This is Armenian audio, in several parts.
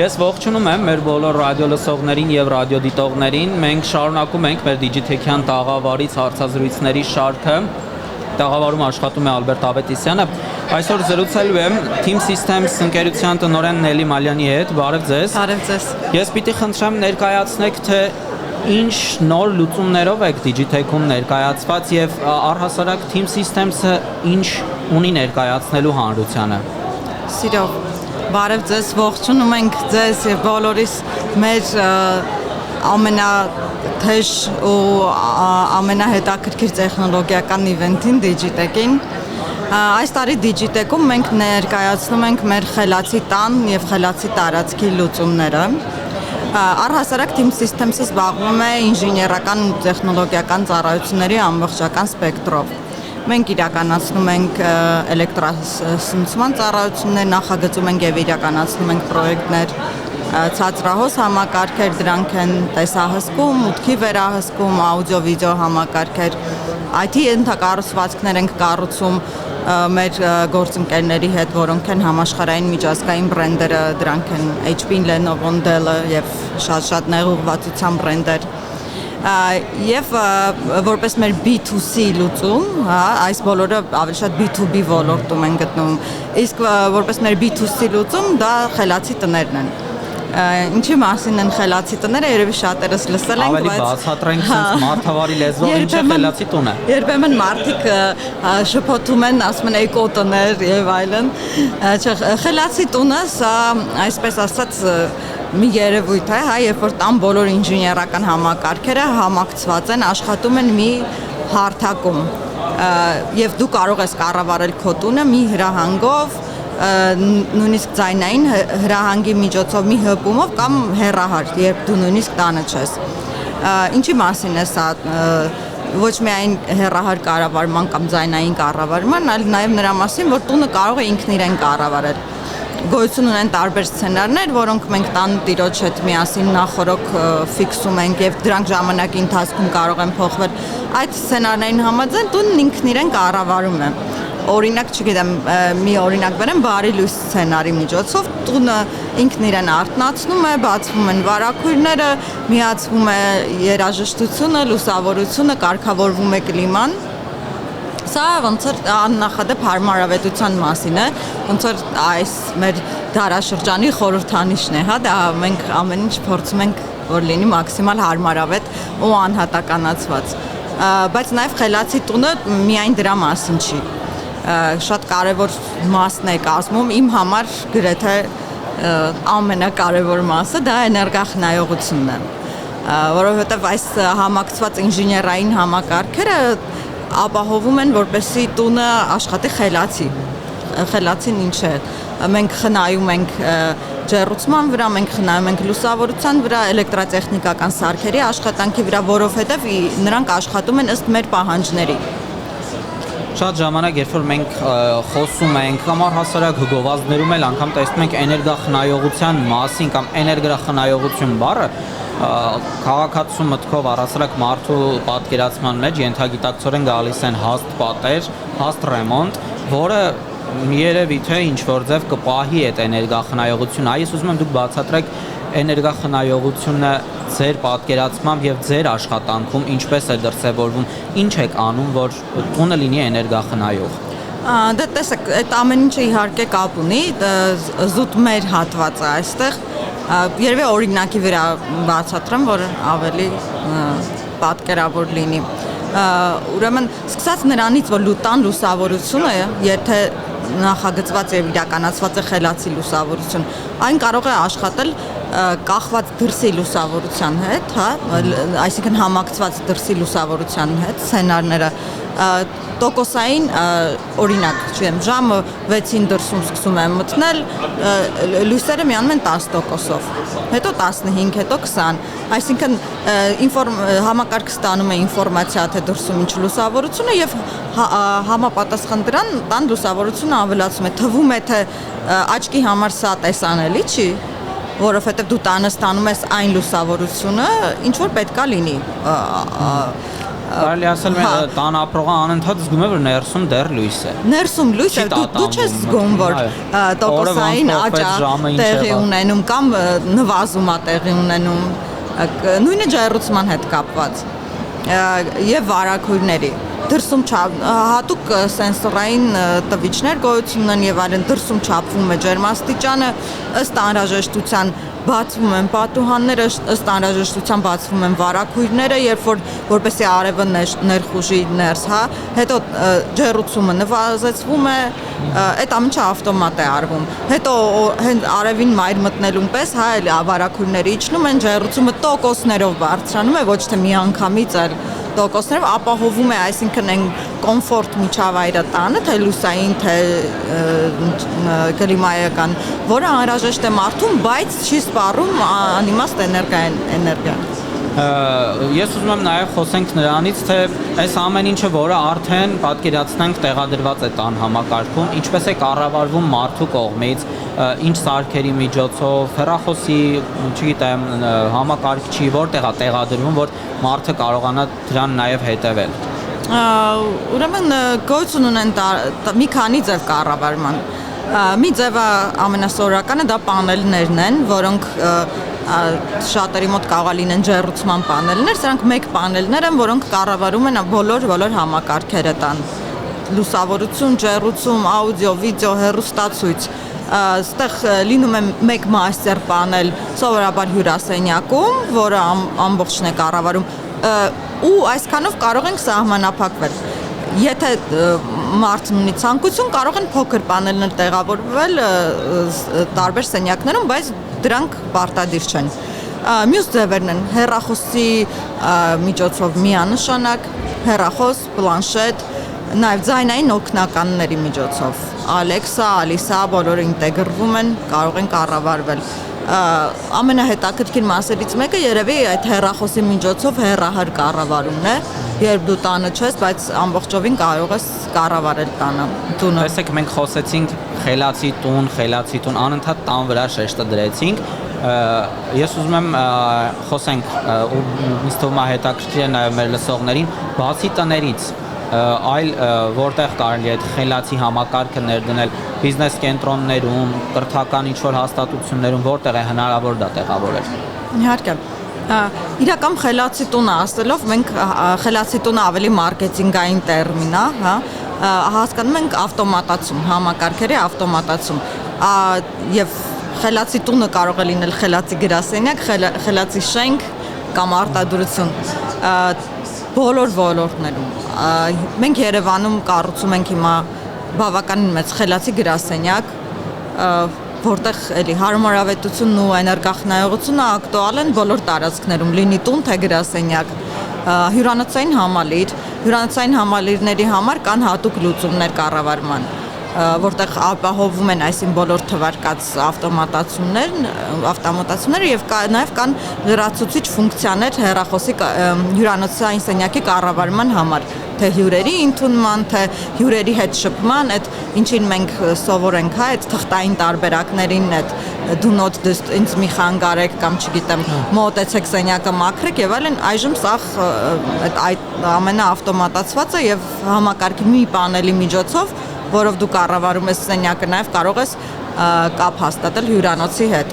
Ես ողջունում եմ մեր բոլոր ռադիո լսողներին եւ ռադիոդիտողներին։ Մենք շարունակում ենք մեր Digitech-յան տաղավարից հարցազրույցների շարքը։ Տաղավարում աշխատում է Ալբերտ Ավետիսյանը։ Այսօր զրուցելու եմ Team Systems ընկերության տնօրեն Նելի Մալյանի հետ։ Բարև ձեզ։ Բարև ձեզ։ Ես պիտի խնդրեմ ներկայացնեք, թե ինչ նոր լուծումներով եք Digitech-ում ներկայացված եւ առհասարակ Team Systems-ը ինչ ունի ներկայացնելու հանրությանը։ Սիրով Բարև ձեզ, ողջունում ենք ձեզ եւ բոլորիս մեր ամենաթեժ ու ամենահետաքրքիր տեխնոլոգիական իվենթին Digitech-ին։ Այս տարի Digitech-ում մենք ներկայացնում ենք մեր խելացի տան եւ խելացի տարածքի լուծումները։ Առհասարակ Team Systems-ը զբաղվում է ինժեներական ու տեխնոլոգիական ծառայությունների ամբողջական սպեկտրով։ Մենք իրականացնում ենք էլեկտրասնուցման ծառայություններ, նախագծում ենք եւ իրականացնում ենք պրոյեկտներ, ցածրահոս համակարգեր, դրանք են տեսահսկում, մուտքի վերահսկում, աուդիո-վիդեո համակարգեր, IT ենթակառուցվածքներ ենք կառուցում մեր գործընկերների հետ, որոնք են համաշխարհային միջազգային բրենդերը, դրանք են HP-ն, Lenovo-ն, Dell-ը եւ շատ նեղուղվածության բրենդեր։ Եվ որպես մեր B2C լուծում, այս բոլորը ավելի շատ B2B ոլորտում են գտնվում, իսկ որպես մեր B2C լուծում դա խելացի տներն են։ Ինչի մասին են խելացի տները, երևի շատերս լսել ենք, բայց ավելի բացատրենք sense մարդավարի լեզվով ինչ է խելացի տունը։ Երբեմն մարդիկ շփոթում են, ասում են էկո տներ եւ այլն։ Խելացի տունը սա այսպես ասած մի երևույթ է, երբ որ տան բոլոր ինժեներական համակարգերը համակցված են, աշխատում են մի հարթակում, եւ դու կարող ես կառավարել քո տունը մի հրահանգով, նույնիսկ ձայնային հրահանգի միջոցով, մի հպումով կամ հեռահար, երբ դու նույնիսկ տանը չես։ Ինչի մասին է սա, ոչ միայն հեռահար կառավարման կամ ձայնային կառավարման, այլ նաեւ նրա մասին, որ տունը կարող է ինքն իրեն կառավարել։ Գոյություն ունեն տարբեր սցենարներ, որոնք մենք տան տիրոջ հետ միասին նախորոք ֆիքսում ենք եւ դրանք ժամանակի ընթացքում կարող են փոխվել։ Այդ սցենարներին համաձայն տունն ինքն իրեն կառավարում է։ Օրինակ, չգիտեմ, մի օրինակ բերեմ, բարի լույս սցենարի միջոցով տունը ինքն իրեն արթնացնում է, բացվում են վարագույրները, միացվում է երաժշտությունը, լուսավորությունը, կարգավորվում է կլիման։ Սա ոնց որ աննախադեպ հարմարավետության մասին է, ոնց որ այս մեր դարաշրջանի խորհրդանիշն է, դա մենք ամեն ինչ փորձում ենք որ լինի մաքսիմալ հարմարավետ ու անհատականացված։ Բայց նաև խելացի տունը միայն դրա մասին չի։ Շատ կարևոր մասն է կազմում, իմ համար գրեթե ամենակարևոր մասը դա էներգախնայողությունն է, որովհետև այս համակցված ինժեներային համակարգերը ապահովում են, որպեսզի տունը աշխատի խելացի։ Խելացին ինչ է։ Մենք խնայում ենք ջեռուցման վրա, մենք խնայում ենք լուսավորության վրա, էլեկտրատեխնիկական սարքերի աշխատանքի վրա, որովհետև նրանք աշխատում են ըստ մեր պահանջների։ Շատ ժամանակ, երբ որ մենք խոսում ենք կամ առհասարակ գովազդներում էլ անգամ տեսնում ենք էներգախնայողության մասին կամ էներգախնայողություն բառը քաղաքացու մտքով առհասարակ մարդու պատկերացման մեջ ենթագիտակցորեն գալիս են հաստ պատեր, հաստ ռեմոնտ, որը երևի թե ինչ որ ձև կպահի այդ էներգախնայողությունը։ Ես ուզում եմ դուք բացատրեք էներգախնայողությունը ձեր պատկերացմամբ եւ ձեր աշխատանքում ինչպես է դրսևորվում, ինչ եք անում, որ տունը լինի էներգախնայող։ Դե տեսեք, այդ ամեն ինչը իհարկե կապ ունի, զուտ մեր հատվածը այստեղ երևի օրինակի վրա բացատրեմ, որ ավելի պատկերավոր լինի։ Ուրեմն սկսած նրանից, որ տան լուսավորությունը, եթե նախագծված եւ իրականացված է խելացի լուսավորություն, այն կարող է աշխատել կախված դրսի լուսավորության հետ, այսինքն համակցված դրսի լուսավորության հետ, սցենարները տոկոսային օրինակ, չեմ, ժամը 6-ին դրսում սկսում եմ մտնել, լույսերը միանում են 10%-ով, հետո 15, հետո 20, այսինքն համակարգը ստանում է ինֆորմացիա, թե դրսում ինչ լուսավորություն է եւ համապատասխան դրան տան լուսավորությունը ավելացում է, թվում է թե աչքի համար սա տեսանելի չի, որովհետեւ դու տանը ստանում ես այն լուսավորությունը, ինչ որ պետքա լինի։ Կարելի ասել մեր տան ապրողը անընդհատ զգում է որ ներսում դեռ լույս է։ Ներսում լույս է, դու չես զգում որ տոկոսային աճ տեղի ունենում կամ նվազում է տեղի ունենում, նույնը ջեռուցման հետ կապված եւ վարակույրների դրսում հատուկ սենսորային տվիչներ գոյություն ունեն եւ այլն, դրսում չափվում է ջերմաստիճանը, ըստ անհրաժեշտության բացվում են պատուհանները, ըստ անհրաժեշտության բացվում են վարակույրները, երբ որ որպեսզի արևը ներխուժի ներս, հա, հետո ջեռուցումը նվազեցվում է, այդ ամենը ավտոմատ է արվում։ Հետո հենց արևին մայր մտնելուն պես, հա, էլի վարակույրները իջնում են, ջեռուցումը տոկոսներով բարձրանում է, ոչ թե միանգամից, այլ տոկոսներով ապահովում է, այսինքն այն կոմֆորտ միջավայրը տանը, թե լուսային, թե կլիմայական, որը անհրաժեշտ է մարդուն, բայց չի սպառում անիմաստ էներգիա։ Ես ուզում եմ նաև խոսենք նրանից, թե այս ամեն ինչը, որը արդեն պատկերացնենք տեղադրված է տան համակարգում, ինչպես է կառավարվում մարդու կողմից, ինչ սարքերի միջոցով, հեռախոսի, չգիտեմ, համակարգչի, որտեղ է տեղադրվում, որ մարդը կարողանա դրան նաև հետևել։ Ուրեմն գոյություն ունեն մի քանի ձև կառավարման։ Մի ձևը ամենասովորականը դա պանելներն են, որոնք շատերի մոտ կարող է լինեն ջեռուցման պանելներ, սրանք մեկ պանելներ են, որոնք կառավարում են բոլոր համակարգերը տան։ Լուսավորություն, ջեռուցում, աուդիո, վիդեո, հեռուստացույց։ Այստեղ լինում է մեկ մաստեր պանել, սովորաբար հյուրասենյակում, որը ամբողջն է կառավարում, ու այսքանով կարող ենք սահմանափակվել։ Եթե մարդն ունի ցանկություն, կարող են փոքր պանելներ տեղավորվել տարբեր սենյակներում, բայց դրանք պարտադիր չեն։ Մյուս ձևերն են հեռախոսի միջոցով միանշանակ, հեռախոս, պլանշետ, նաև ձայնային օգնականների միջոցով։ Ալեքսա, Ալիսա, բոլորը ինտեգրվում են, կարող են կառավարվել։ Ամենահետաքրքիր մասերից մեկը երևի այդ հեռախոսի միջոցով հեռահար կառավարումն է, երբ դու տանը չես, բայց ամբողջովին կարող ես կառավարել տանը, տունը։ Տեսեք, մենք խոսեցինք խելացի տուն, անընդհատ տան վրա շեշտը դրեցինք։ Ես ուզում եմ խոսենք, ու ինձ թվում է հետաքրքիր է նաև մեր լսողներին, բացի տներից, այլ որտեղ կարելի է այդ խելացի համակարգը ներդնել բիզնես կենտրոններում, կրթական ինչ-որ հաստատություններում, որտեղ է հնարավոր դա տեղավորել։ Իհարկե։ Իրական խելացի տունը ասելով, մենք խելացի տունը ավելի մարքեթինգային տերմին է, հա, հասկանում ենք ավտոմատացում, համակարգերի ավտոմատացում, եւ խելացի տունը կարող է լինել խելացի գրասենյակ, խելացի շենք կամ արտադրություն, բոլոր ոլորտներում։ Մենք Երևանում կառուցում ենք հիմա բավականին մեծ խելացի գրասենյակ, որտեղ էլի հարմարավետությունն ու էներգախնայողությունը ակտուալ են բոլոր տարածքներում, լինի տուն թե գրասենյակ, հյուրանոցային համալիրների համար կան հատուկ լուծումներ կառավարման, որտեղ ապահովում են այսին բոլոր թվարկած ավտոմատացումները եւ նաեւ կան լրացուցիչ ֆունկցիաներ հեռախոսի հյուրանոցային սենյակի կառավարման համար, թե հյուրերի ընդունման, թե հյուրերի հետ շփման, այդ ինչին մենք սովոր ենք, հա, այդ թղթային տարբերակներին, այդ do not ինձ մի խանգարեք կամ չգիտեմ, մոտեցեք սենյակը մաքրեք եւ այլն, այժմ սա այդ ամենը ավտոմատացված է եւ համակարգի մի պանելի միջոցով, որով դու կառավարում ես սենյակը, նաև կարող ես կապ հաստատել հյուրանոցի հետ։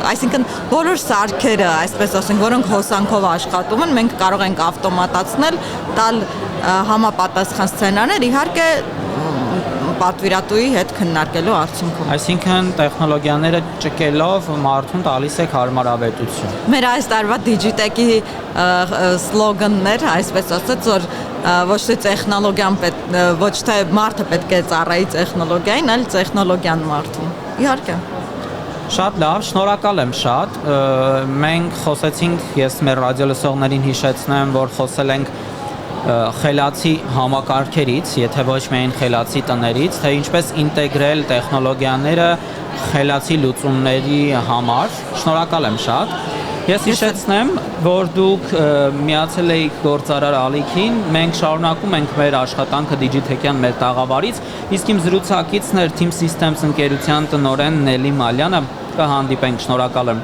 Այսինքն բոլոր սարքերը, այսպես ասենք, որոնք հոսանքով աշխատում են, մենք կարող ենք ավտոմատացնել, տալ համապատասխան սցենարներ, իհարկե պատվիրատուի հետ քննարկելու արդյունքում։ Այսինքն տեխնոլոգիաները ճկելով մարդուն տալիս եք հարմարավետություն։ Մեր այս տարվա Digitech-ի սլոգանն էր, այսպես ասած, որ ոչ թե տեխնոլոգիան ոչ թե մարդը պետք է ծառայի տեխնոլոգիային, այլ տեխնոլոգիան մարդուն։ Իհարկե։ Շատ լավ, շնորհակալ եմ շատ։ Մենք խոսեցինք, ես մեր ռադիոլսողներին հիշեցնեմ, որ խոսել ենք խելացի համակարգերից, եթե ոչ միայն խելացի տներից, թե ինչպես ինտեգրել տեխնոլոգիաները խելացի լուծումների համար։ Շնորհակալ եմ շատ։ Ես հիշեցնեմ, որ դուք միացել եք գործարար ալիքին, մենք շարունակում ենք մեր աշխատանքը Digitech-յան մեր տաղավարից, իսկ իմ զրուցակիցն էր Team Systems ընկերության տնօրեն Նելի Մալյանը, կհանդիպենք, շնորհակալ եմ։